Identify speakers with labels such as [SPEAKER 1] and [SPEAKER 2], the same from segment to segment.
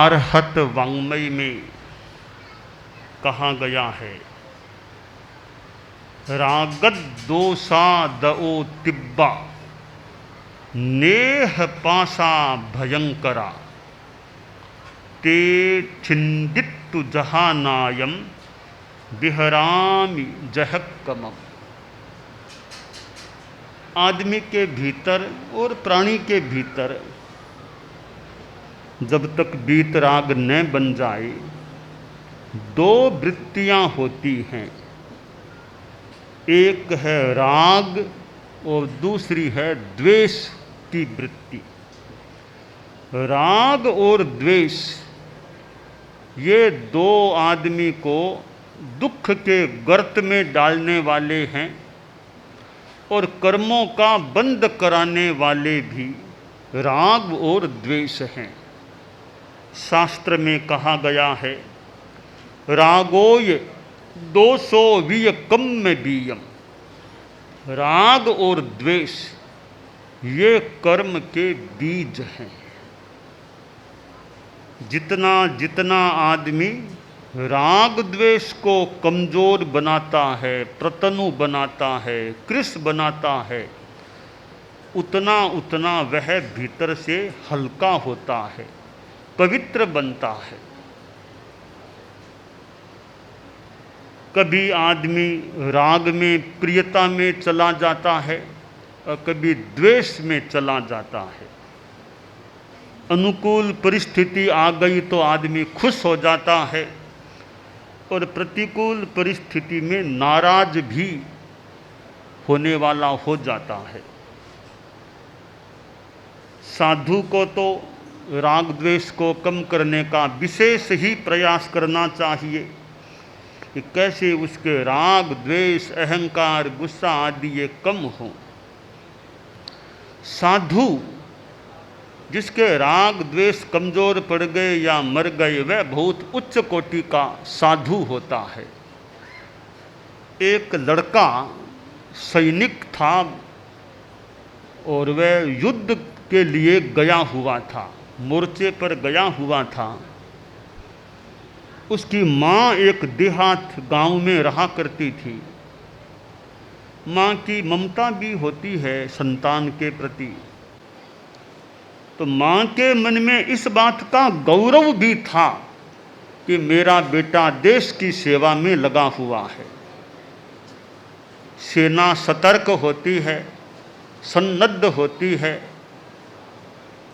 [SPEAKER 1] आर्हत वाङ्मय में कहा गया है, रागद दोषा दओ तिब्बा नेह पासा भयंकरा ते छिंदित्तु जहानायम बिहरामि जहक्कमम। आदमी के भीतर और प्राणी के भीतर जब तक वीतराग न बन जाए, दो वृत्तियां होती हैं, एक है राग और दूसरी है द्वेष की वृत्ति। राग और द्वेष ये दो आदमी को दुख के गर्त में डालने वाले हैं और कर्मों का बंद कराने वाले भी राग और द्वेष हैं। शास्त्र में कहा गया है, रागोय दोषो वियकम्य बीयम। राग और द्वेष ये कर्म के बीज हैं। जितना जितना आदमी राग द्वेष को कमजोर बनाता है, प्रतनु बनाता है, कृश बनाता है, उतना उतना वह भीतर से हल्का होता है, पवित्र बनता है। कभी आदमी राग में, प्रियता में चला जाता है और कभी द्वेष में चला जाता है। अनुकूल परिस्थिति आ गई तो आदमी खुश हो जाता है और प्रतिकूल परिस्थिति में नाराज भी होने वाला हो जाता है। साधु को तो राग द्वेष को कम करने का विशेष ही प्रयास करना चाहिए कि कैसे उसके राग द्वेष, अहंकार, गुस्सा आदि ये कम हो। साधु जिसके राग द्वेष कमजोर पड़ गए या मर गए, वह बहुत उच्च कोटि का साधु होता है। एक लड़का सैनिक था और वह युद्ध के लिए गया हुआ था, मोर्चे पर गया हुआ था। उसकी माँ एक देहात गांव में रहा करती थी। माँ की ममता भी होती है संतान के प्रति, तो माँ के मन में इस बात का गौरव भी था कि मेरा बेटा देश की सेवा में लगा हुआ है। सेना सतर्क होती है, सन्नद्ध होती है,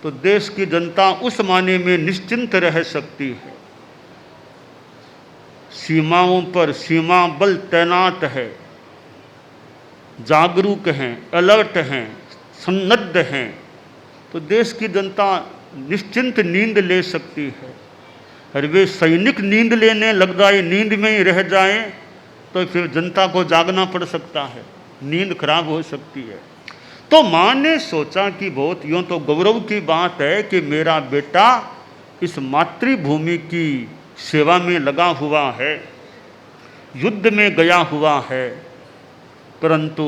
[SPEAKER 1] तो देश की जनता उस माने में निश्चिंत रह सकती है। सीमाओं पर सीमा बल तैनात है, जागरूक हैं, अलर्ट हैं, सन्नद्ध हैं, तो देश की जनता निश्चिंत नींद ले सकती है। और वे सैनिक नींद लेने लग जाए, नींद में ही रह जाए, तो फिर जनता को जागना पड़ सकता है, नींद खराब हो सकती है। तो माँ ने सोचा कि बहुत यूँ तो गौरव की बात है कि मेरा बेटा इस मातृभूमि की सेवा में लगा हुआ है, युद्ध में गया हुआ है, परंतु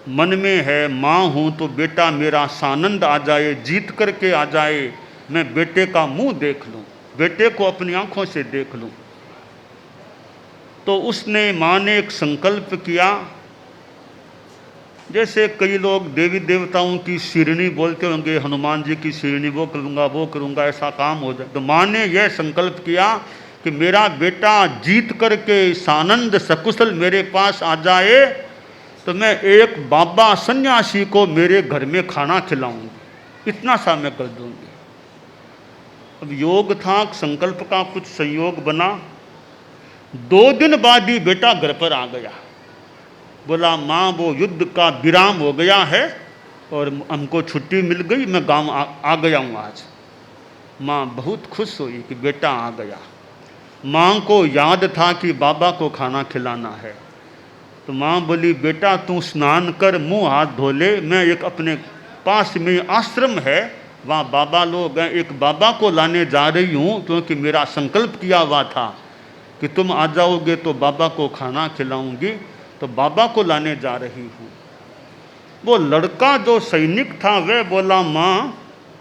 [SPEAKER 1] मन में है माँ हूँ तो बेटा मेरा सानंद आ जाए, जीत करके आ जाए, मैं बेटे का मुंह देख लूँ, बेटे को अपनी आंखों से देख लूँ। तो उसने, माँ ने एक संकल्प किया। जैसे कई लोग देवी देवताओं की शिरणी बोलते होंगे, हनुमान जी की शिरणी वो करूँगा, ऐसा काम हो जाए। तो माँ ने यह संकल्प किया कि मेरा बेटा जीत करके सानंद सकुशल मेरे पास आ जाए तो मैं एक बाबा सन्यासी को मेरे घर में खाना खिलाऊंगी, इतना सा मैं कर दूंगी। अब योग था, संकल्प का कुछ संयोग बना। 2 दिन बाद ही बेटा घर पर आ गया। बोला माँ वो युद्ध का विराम हो गया है और हमको छुट्टी मिल गई, मैं गांव आ गया हूँ आज। माँ बहुत खुश हुई कि बेटा आ गया। माँ को याद था कि बाबा को खाना खिलाना है। तो माँ बोली बेटा तू स्नान कर, मुंह हाथ धो ले, मैं एक अपने पास में आश्रम है वहाँ बाबा लोग हैं, एक बाबा को लाने जा रही हूँ, क्योंकि मेरा संकल्प किया हुआ था कि तुम आ जाओगे तो बाबा को खाना खिलाऊंगी, तो बाबा को लाने जा रही हूँ। वो लड़का जो सैनिक था वह बोला माँ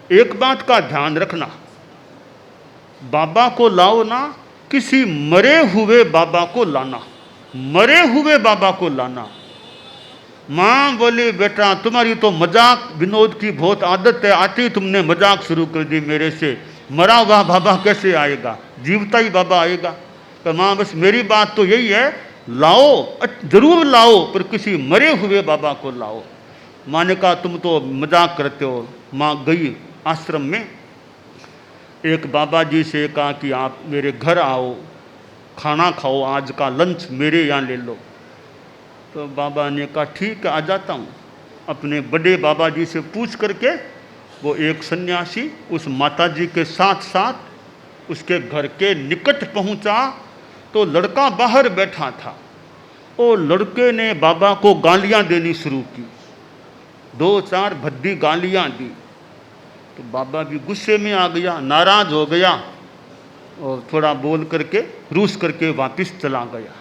[SPEAKER 1] एक बात का ध्यान रखना, बाबा को लाओ ना, किसी मरे हुए बाबा को लाना, मरे हुए बाबा को लाना। माँ बोली बेटा तुम्हारी तो मजाक विनोद की बहुत आदत है, आते ही तुमने मजाक शुरू कर दी मेरे से, मरा हुआ बाबा कैसे आएगा, जीवता ही बाबा आएगा। तो माँ बस मेरी बात तो यही है, लाओ जरूर लाओ, पर किसी मरे हुए बाबा को लाओ। माँ ने कहा तुम तो मजाक करते हो। माँ गई आश्रम में, एक बाबा जी से कहा कि आप मेरे घर आओ, खाना खाओ, आज का लंच मेरे यहाँ ले लो। तो बाबा ने कहा ठीक है आ जाता हूँ। अपने बड़े बाबा जी से पूछ करके वो एक सन्यासी उस माता जी के साथ साथ उसके घर के निकट पहुँचा, तो लड़का बाहर बैठा था। वो लड़के ने बाबा को गालियाँ देनी शुरू की, 2-4 भद्दी गालियाँ दी। तो बाबा भी गुस्से में आ गया, नाराज हो गया और थोड़ा बोल करके रूस करके वापस चला गया।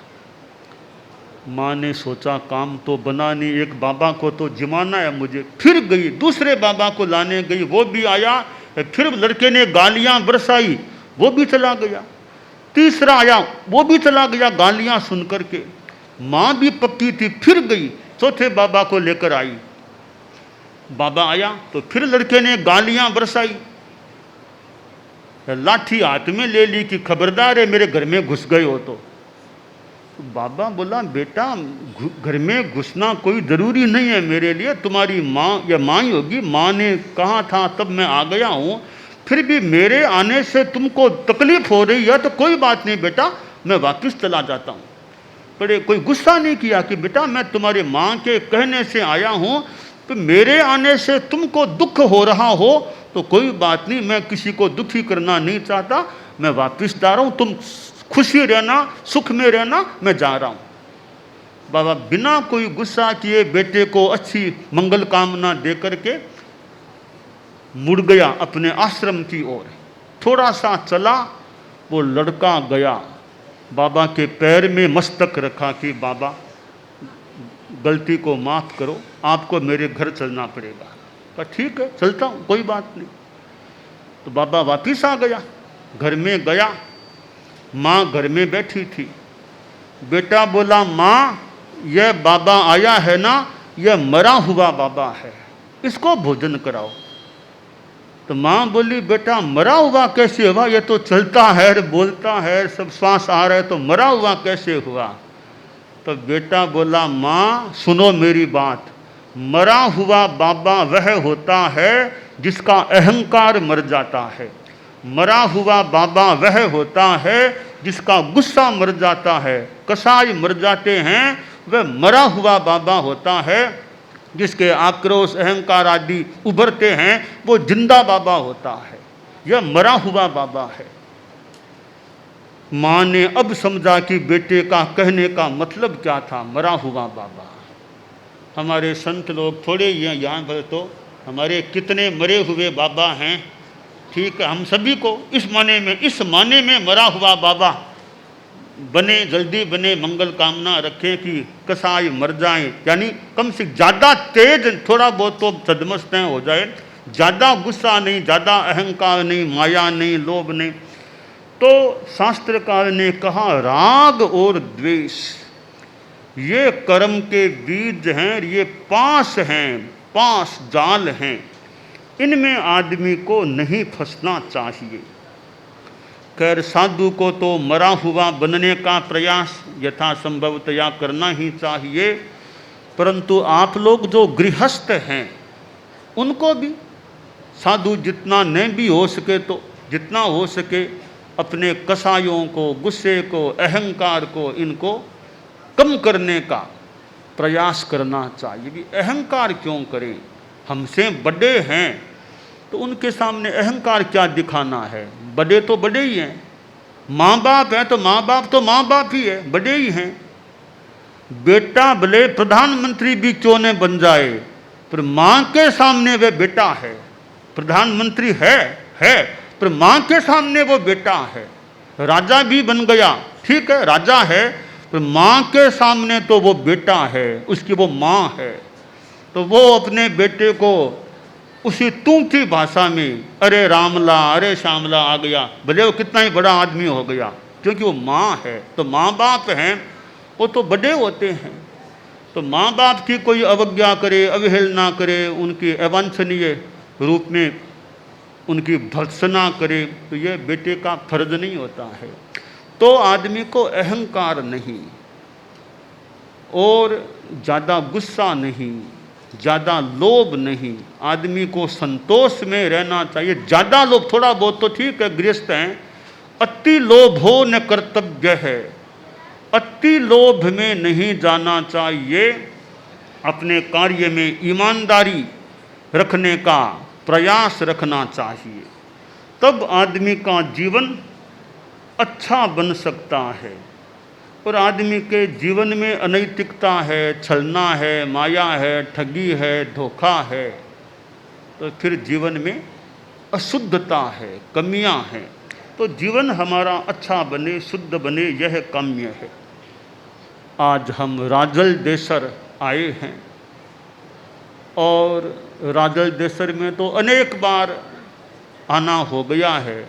[SPEAKER 1] माँ ने सोचा काम तो बना नहीं, एक बाबा को तो जिमाना है मुझे। फिर गई, दूसरे बाबा को लाने गई, वो भी आया, फिर लड़के ने गालियाँ बरसाई, वो भी चला गया। तीसरा आया, वो भी चला गया गालियाँ सुन करके। माँ भी पक्की थी, फिर गई, चौथे बाबा को लेकर आई। बाबा आया तो फिर लड़के ने गालियाँ बरसाई, लाठी हाथ में ले ली कि खबरदार है मेरे घर में घुस गए हो तो। बाबा बोला बेटा घर में घुसना कोई ज़रूरी नहीं है मेरे लिए, तुम्हारी माँ या माँ ही होगी, माँ ने कहा था तब मैं आ गया हूँ, फिर भी मेरे आने से तुमको तकलीफ हो रही है तो कोई बात नहीं बेटा, मैं वापस चला जाता हूँ। बड़े कोई गुस्सा नहीं किया कि बेटा मैं तुम्हारी माँ के कहने से आया हूँ, तो मेरे आने से तुमको दुख हो रहा हो तो कोई बात नहीं, मैं किसी को दुखी करना नहीं चाहता, मैं वापस जा रहा हूँ, तुम खुशी रहना, सुख में रहना, मैं जा रहा हूँ। बाबा बिना कोई गुस्सा किए बेटे को अच्छी मंगल कामना दे करके मुड़ गया अपने आश्रम की ओर। थोड़ा सा चला, वो लड़का गया, बाबा के पैर में मस्तक रखा कि बाबा गलती को माफ़ करो, आपको मेरे घर चलना पड़ेगा। कहा ठीक है चलता हूँ, कोई बात नहीं। तो बाबा वापिस आ गया, घर में गया, माँ घर में बैठी थी। बेटा बोला माँ यह बाबा आया है ना, यह मरा हुआ बाबा है, इसको भोजन कराओ। तो माँ बोली बेटा मरा हुआ कैसे हुआ, यह तो चलता है, बोलता है, सब श्वास आ रहा है, तो मरा हुआ कैसे हुआ। तो बेटा बोला माँ सुनो मेरी बात, मरा हुआ बाबा वह होता है जिसका अहंकार मर जाता है, मरा हुआ बाबा वह होता है जिसका गुस्सा मर जाता है, कसाई मर जाते हैं, वह मरा हुआ बाबा होता है, जिसके आक्रोश अहंकार आदि उभरते हैं वो जिंदा बाबा होता है, यह मरा हुआ बाबा है। माँ ने अब समझा कि बेटे का कहने का मतलब क्या था, मरा हुआ बाबा। हमारे संत लोग थोड़े यहाँ पर तो हमारे कितने मरे हुए बाबा हैं, ठीक है, हम सभी को इस माने में मरा हुआ बाबा बने, जल्दी बने, मंगल कामना रखें कि कसाई मर जाएं, यानी कम से ज़्यादा तेज, थोड़ा बहुत तो सदमस्त हो जाए, ज़्यादा गुस्सा नहीं, ज़्यादा अहंकार नहीं, माया नहीं, लोभ नहीं। तो शास्त्रकार ने कहा राग और द्वेष ये कर्म के बीज हैं, ये पास हैं, पास जाल हैं, इनमें आदमी को नहीं फंसना चाहिए। खैर साधु को तो मरा हुआ बनने का प्रयास यथासंभवतया करना ही चाहिए, परंतु आप लोग जो गृहस्थ हैं उनको भी साधु जितना नहीं भी हो सके तो जितना हो सके अपने कसायों को, गुस्से को, अहंकार को, इनको कम करने का प्रयास करना चाहिए। भी अहंकार क्यों करें, हमसे बड़े हैं तो उनके सामने अहंकार क्या दिखाना है, बड़े तो बड़े ही हैं, माँ बाप है तो माँ बाप ही है, बड़े ही हैं। बेटा भले प्रधानमंत्री भी क्यों न बन जाए, पर माँ के सामने वह बेटा है, प्रधानमंत्री है पर माँ के सामने वो बेटा है। राजा भी बन गया, ठीक है राजा है, पर माँ के सामने तो वो बेटा है, उसकी वो माँ है। तो वो अपने बेटे को उसी तू की भाषा में अरे रामला अरे श्यामला आ गया, भले वो कितना ही बड़ा आदमी हो गया, क्योंकि वो माँ है। तो माँ बाप हैं वो तो बड़े होते हैं, तो माँ बाप की कोई अवज्ञा करे, अवहेलना करे, उनकी अवांछनीय रूप में उनकी भर्त्सना करे, तो ये बेटे का फर्ज नहीं होता है। तो आदमी को अहंकार नहीं और ज़्यादा गुस्सा नहीं, ज़्यादा लोभ नहीं, आदमी को संतोष में रहना चाहिए। ज़्यादा लोभ थोड़ा बहुत तो ठीक है, गृहस्थ हैं, अति लोभ हो न कर्तव्य है, अति लोभ में नहीं जाना चाहिए। अपने कार्य में ईमानदारी रखने का प्रयास रखना चाहिए, तब आदमी का जीवन अच्छा बन सकता है। और आदमी के जीवन में अनैतिकता है, छलना है, माया है, ठगी है, धोखा है, तो फिर जीवन में अशुद्धता है, कमियां हैं। तो जीवन हमारा अच्छा बने, शुद्ध बने, यह काम्य है। आज हम राजल देसर आए हैं और राजल देसर में तो अनेक बार आना हो गया है।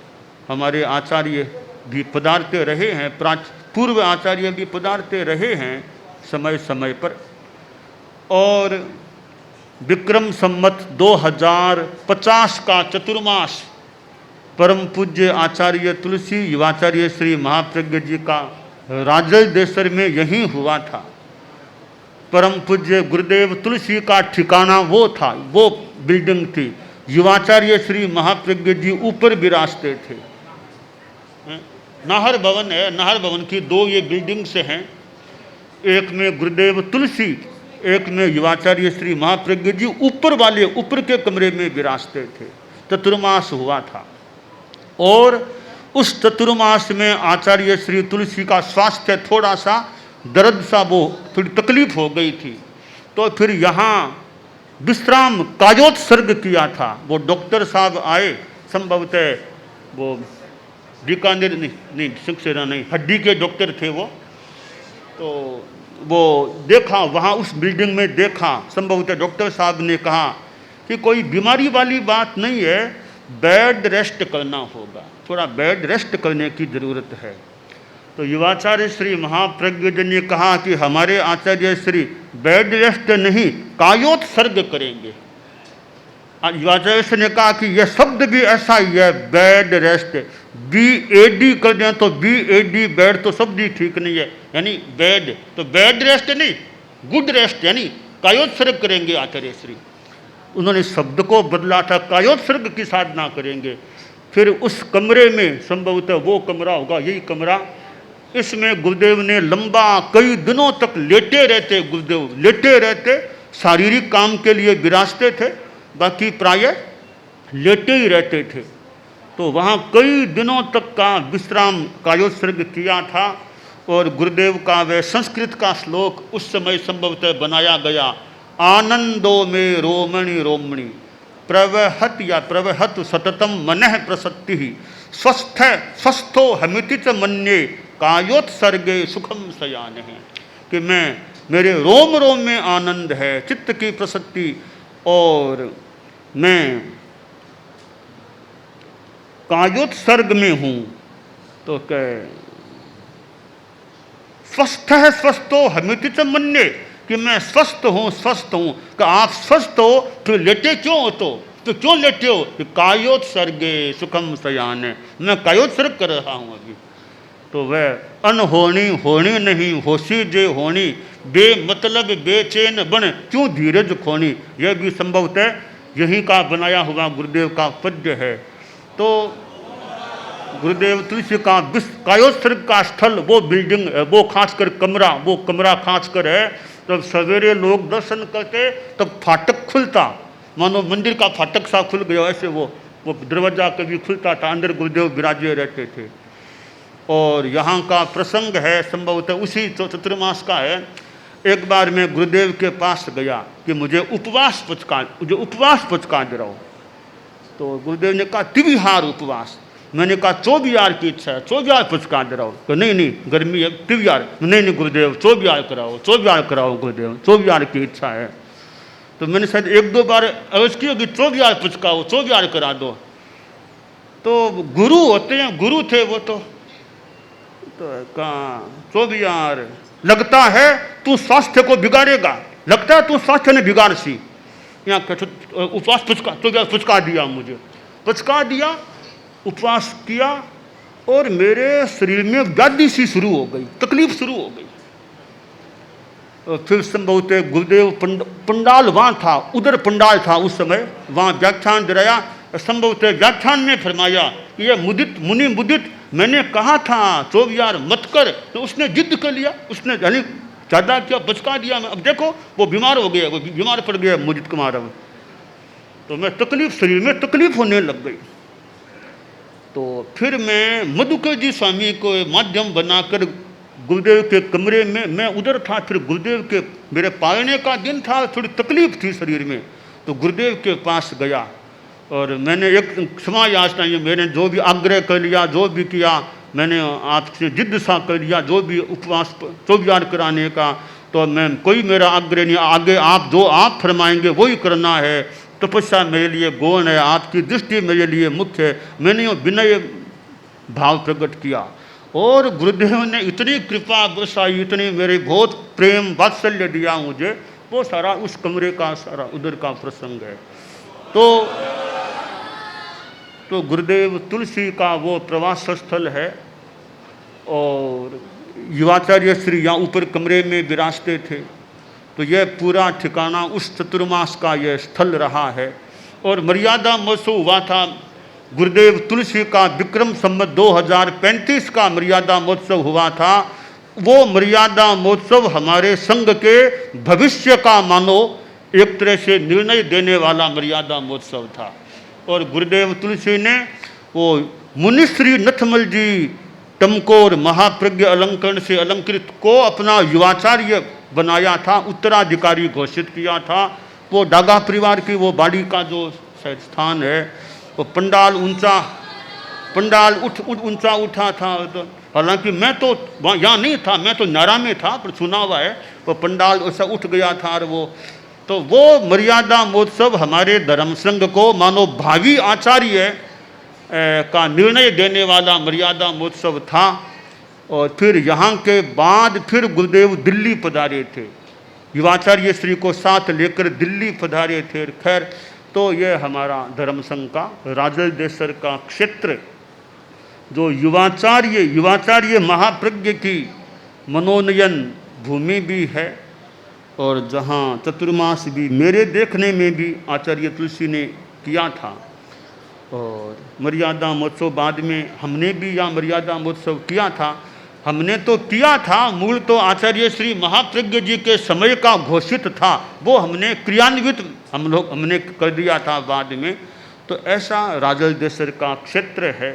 [SPEAKER 1] हमारे आचार्य भी पधारते रहे हैं, पूर्व आचार्य भी पधारते रहे हैं समय समय पर। और विक्रम संवत 2050 का चतुर्मास परम पूज्य आचार्य तुलसी युवाचार्य श्री महाप्रज्ञ जी का राजल देसर में यहीं हुआ था। परम पूज्य गुरुदेव तुलसी का ठिकाना वो था, वो बिल्डिंग थी। युवाचार्य श्री महाप्रज्ञ जी ऊपर विराजते थे। नाहर भवन है, नाहर भवन की दो ये बिल्डिंग्स हैं, एक में गुरुदेव तुलसी, एक में युवाचार्य श्री महाप्रज्ञ जी ऊपर वाले ऊपर के कमरे में विराजते थे। चतुर्मास हुआ था और उस चतुर्मास में आचार्य श्री तुलसी का स्वास्थ्य थोड़ा सा दर्द सा, वो थोड़ी तकलीफ हो गई थी, तो फिर यहाँ विश्राम कायोत्सर्ग किया था। वो डॉक्टर साहब आए, संभवतः वो बीकानेर नहीं सिकसेना नहीं, हड्डी के डॉक्टर थे वो। तो वो देखा वहाँ उस बिल्डिंग में, देखा, संभवतः डॉक्टर साहब ने कहा कि कोई बीमारी वाली बात नहीं है, बेड रेस्ट करना होगा, थोड़ा बेड रेस्ट करने की ज़रूरत है। तो युवाचार्य श्री महाप्रज्ञ जी ने कहा कि हमारे आचार्य श्री बेड रेस्ट नहीं, कायोत्सर्ग करेंगे। युवाचार्य श्री ने कहा कि यह शब्द भी ऐसा ही है, बेड रेस्ट, BAD कर दें तो BAD, बेड तो शब्द ही ठीक नहीं है, यानी बेड तो बेड रेस्ट नहीं, गुड रेस्ट, यानी कायोत्सर्ग करेंगे आचार्य श्री। उन्होंने शब्द को बदला था, कायोत्सर्ग की साधना करेंगे। फिर उस कमरे में, संभवतः वो कमरा होगा, यही कमरा, इसमें गुरुदेव ने लंबा कई दिनों तक लेटे रहते, गुरुदेव लेटे रहते, शारीरिक काम के लिए विराजते थे, बाकी प्रायः लेटे ही रहते थे। तो वहाँ कई दिनों तक का विश्राम कायोत्सर्ग किया था। और गुरुदेव का वह संस्कृत का श्लोक उस समय संभवतः बनाया गया, आनंदो में रोमणि रोमणि प्रवहत या प्रवहत सततम मनः प्रसक्ति स्वस्थो हमिति च मन्ये कायोत्सर्गे सुखम शयान है, कि मैं, मेरे रोम रोम में आनंद है, चित्त की प्रसक्ति, और मैं कायोत्सर्ग में हूँ। तो कह स्वस्थ है स्वस्थो हमिति च मन्ये, कि मैं स्वस्थ हूँ, स्वस्थ हूँ। कि आप स्वस्थ हो तो लेटे क्यों हो, तो क्यों लेटे हो, कि कायोत्सर्गे सुखम शयान है, मैं कायोत्सर्ग कर रहा हूँ अभी। तो वह अनहोनी होनी नहीं, होशी जे होनी, बेमतलब बेचैन बन क्यों धीरज खोनी, यह भी संभवतः यहीं का बनाया हुआ गुरुदेव का पद्य है। तो गुरुदेव तुलसी का कायोत्सर्ग का स्थल वो बिल्डिंग है, वो खासकर कमरा, वो कमरा खासकर है। तब सवेरे लोग दर्शन करते, तब फाटक खुलता, मानो मंदिर का फाटक सा खुल गया, ऐसे वो दरवाजा कभी खुलता था, अंदर गुरुदेव विराजे रहते थे। और यहाँ का प्रसंग है, संभवतः उसी चतुर्मास का है। एक बार मैं गुरुदेव के पास गया कि मुझे उपवास पुचका दे रहा हो। तो गुरुदेव ने कहा तिविहार उपवास। मैंने कहा चौबिहार की इच्छा है, चौबिहार पुचका दे रहा हो। तो नहीं गर्मी है, तिविहार। नहीं गुरुदेव चौबिहार कराओ गुरुदेव, चौबिहार की इच्छा है। तो मैंने शायद 1-2 बार अर्ज किया कि 24 पुचकाओ, 24 करा दो। तो गुरु होते हैं, गुरु थे वो तो कहाँ 24 लगता है तू स्वास्थ्य को बिगाड़ेगा, लगता है तू स्वास्थ्य ने बिगाड़ सी। यहाँ उपवास पुचका 24 पुचका दिया, मुझे पुचका दिया, उपवास किया और मेरे शरीर में व्याधि सी शुरू हो गई, तकलीफ शुरू हो गई। और फिर संभवतः गुरुदेव पंडाल वहाँ था, उधर पंडाल था उस समय, वहाँ व्याख्यान दिलाया। संभवतः व्याख्यान में फरमाया कि ये मुनि मुदित, मैंने कहा था 24 मत कर, तो उसने जिद कर लिया, उसने यानी ज़्यादा किया, बचका दिया। मैं अब देखो वो बीमार हो गया, वो बीमार पड़ गया मुदित कुमार। अब तो मैं तकलीफ, शरीर में तकलीफ होने लग गई। तो फिर मैं मधुकर जी स्वामी को माध्यम बनाकर गुरुदेव के कमरे में, मैं उधर था, फिर गुरुदेव के मेरे पालने का दिन था, थोड़ी तकलीफ थी शरीर में, तो गुरुदेव के पास गया और मैंने एक क्षमा याचना, ये मैंने जो भी आग्रह कर लिया, जो भी किया, मैंने आपसे जिद सा कर लिया, जो भी उपवास 24 कराने का, तो मैं कोई मेरा आग्रह नहीं, आगे आप जो आप फरमाएंगे वही करना है। तपस्या मेरे लिए गौण है, आपकी दृष्टि मेरे लिए मुख्य है। मैंने विनय भाव प्रकट किया और गुरुदेव ने इतनी कृपा बरसाई, इतनी मेरे बहुत प्रेम वात्सल्य दिया मुझे। वो सारा उस कमरे का सारा उधर का प्रसंग है। तो गुरुदेव तुलसी का वो प्रवास स्थल है और युवाचार्य श्री यहाँ ऊपर कमरे में विराजते थे। तो यह पूरा ठिकाना उस चतुर्मास का यह स्थल रहा है। और मर्यादा महोत्सव हुआ था, गुरुदेव तुलसी का विक्रम संवत 2035 का मर्यादा महोत्सव हुआ था। वो मर्यादा महोत्सव हमारे संघ के भविष्य का मानो एक तरह से निर्णय देने वाला मर्यादा महोत्सव था। और गुरुदेव तुलसी ने वो मुनिश्री नथमल जी टमकोर महाप्रज्ञ अलंकरण से अलंकृत को अपना युवाचार्य बनाया था, उत्तराधिकारी घोषित किया था। वो डागा परिवार की वो बाड़ी का जो स्थान है, वो पंडाल ऊंचा, पंडाल ऊंचा उठा था। तो हालांकि मैं तो यहाँ नहीं था, मैं तो नारा में था, पर सुना हुआ है वो पंडाल ऐसा उठ गया था। और वो मर्यादा महोत्सव हमारे धर्म संघ को मानो भावी आचार्य का निर्णय देने वाला मर्यादा महोत्सव था। और फिर यहाँ के बाद फिर गुरुदेव दिल्ली पधारे थे, युवाचार्य श्री को साथ लेकर दिल्ली पधारे थे। खैर, तो ये हमारा धर्म संघ का राजल देसर का क्षेत्र, जो युवाचार्य महाप्रज्ञ की मनोनयन भूमि भी है और जहाँ चतुर्मास भी मेरे देखने में भी आचार्य तुलसी ने किया था। और मर्यादा महोत्सव बाद में हमने भी यहाँ मर्यादा महोत्सव किया था। हमने तो किया था, मूल तो आचार्य श्री महाप्रज्ञ जी के समय का घोषित था, वो हमने क्रियान्वित हमने कर दिया था बाद में। तो ऐसा राजल देसर का क्षेत्र है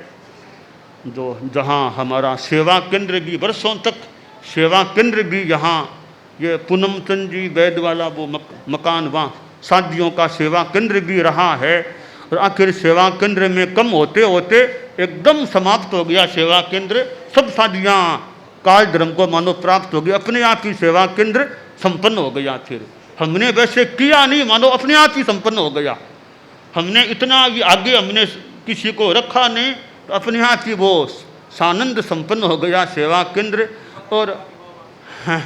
[SPEAKER 1] जो जहाँ हमारा सेवा केंद्र भी, वर्षों तक सेवा केंद्र भी यहाँ, ये पूनम चंद जी वैद वाला वो मकान, वहाँ शादियों का सेवा केंद्र भी रहा है। और आखिर सेवा केंद्र में कम होते होते एकदम समाप्त हो गया सेवा केंद्र। सब शादियाँ काल धर्म को मानो प्राप्त हो गई, अपने आप ही सेवा केंद्र संपन्न हो गया। फिर हमने वैसे किया नहीं, मानो अपने आप ही संपन्न हो गया। हमने इतना भी आगे हमने किसी को रखा नहीं, तो अपने आप ही वो सानंद संपन्न हो गया सेवा केंद्र। और हाँ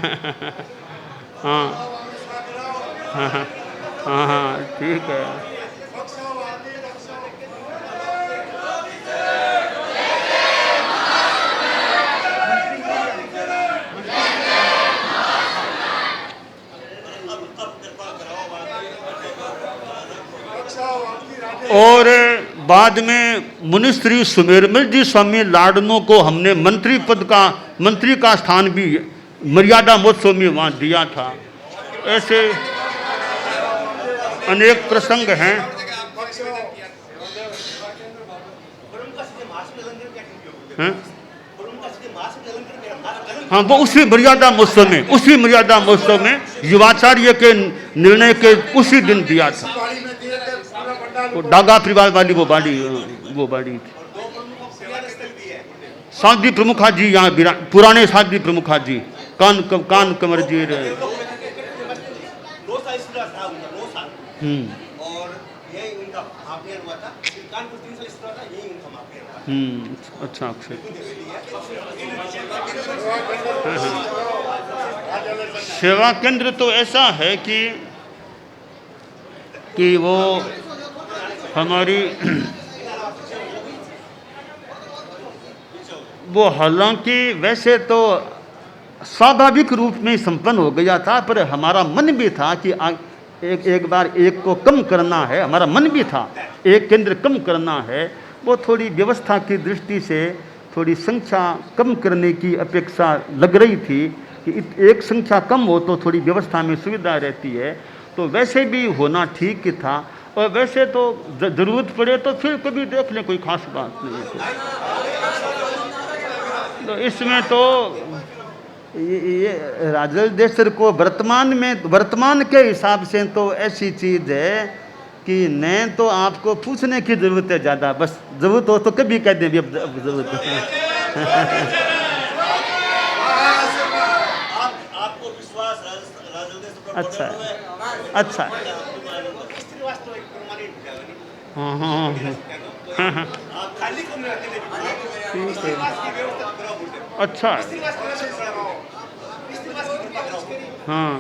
[SPEAKER 1] हाँ हाँ हाँ ठीक है। और बाद में मुनिश्री सुमेरमल जी स्वामी लाडनो को हमने मंत्री का स्थान भी मर्यादा महोत्सव में वहाँ दिया था। ऐसे अनेक प्रसंग हैं। हाँ, वो उसी मर्यादा महोत्सव में युवाचार्य के निर्णय के उसी दिन दिया था। वो डागा परिवार वाली वो बाड़ी साधी प्रमुखा जी यहाँ पुराने साधी प्रमुखा जी कान कमर जी
[SPEAKER 2] और यही उनका महाभियान हुआ था। फिर कानपुर 3 साल इस तरह था, यही उनका महाभियान था।
[SPEAKER 1] अच्छा अक्षय। सेवा केंद्र तो ऐसा है कि वो हमारी वो हालांकि वैसे तो स्वाभाविक रूप में संपन्न हो गया था, पर हमारा मन भी था कि एक बार एक को कम करना है। हमारा मन भी था एक केंद्र कम करना है। वो थोड़ी व्यवस्था की दृष्टि से थोड़ी संख्या कम करने की अपेक्षा लग रही थी कि एक संख्या कम हो तो थोड़ी व्यवस्था में सुविधा रहती है। तो वैसे भी होना ठीक ही था, और वैसे तो ज़रूरत पड़े तो फिर कभी देख लें, कोई खास बात नहीं है। तो इसमें तो ये राजलदेश्वर को वर्तमान के हिसाब से तो ऐसी चीज़ है कि न तो आपको पूछने की ज़रूरत है ज़्यादा, बस ज़रूरत हो तो कभी कह दें भी अब ज़रूरत है।
[SPEAKER 2] आपको विश्वास
[SPEAKER 1] अच्छा अच्छा। हाँ हाँ हाँ,
[SPEAKER 2] खाली को नहीं
[SPEAKER 1] ठीक है। अच्छा हाँ,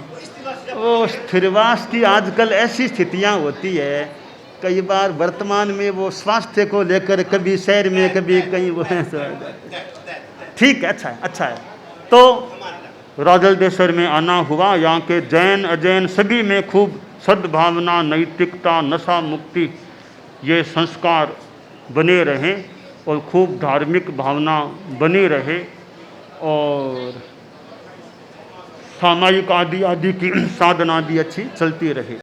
[SPEAKER 1] वो स्थिरवास की आजकल ऐसी स्थितियाँ होती है, कई बार वर्तमान में वो स्वास्थ्य को लेकर कभी शहर में कभी कहीं वो ठीक है। अच्छा है। तो राजलदेश्वर में आना हुआ, यहाँ के जैन अजैन सभी में खूब सद्भावना, नैतिकता, नशा मुक्ति ये संस्कार बने रहें और खूब धार्मिक भावना बनी रहे, और सामायिक आदि की साधना भी अच्छी चलती रहे।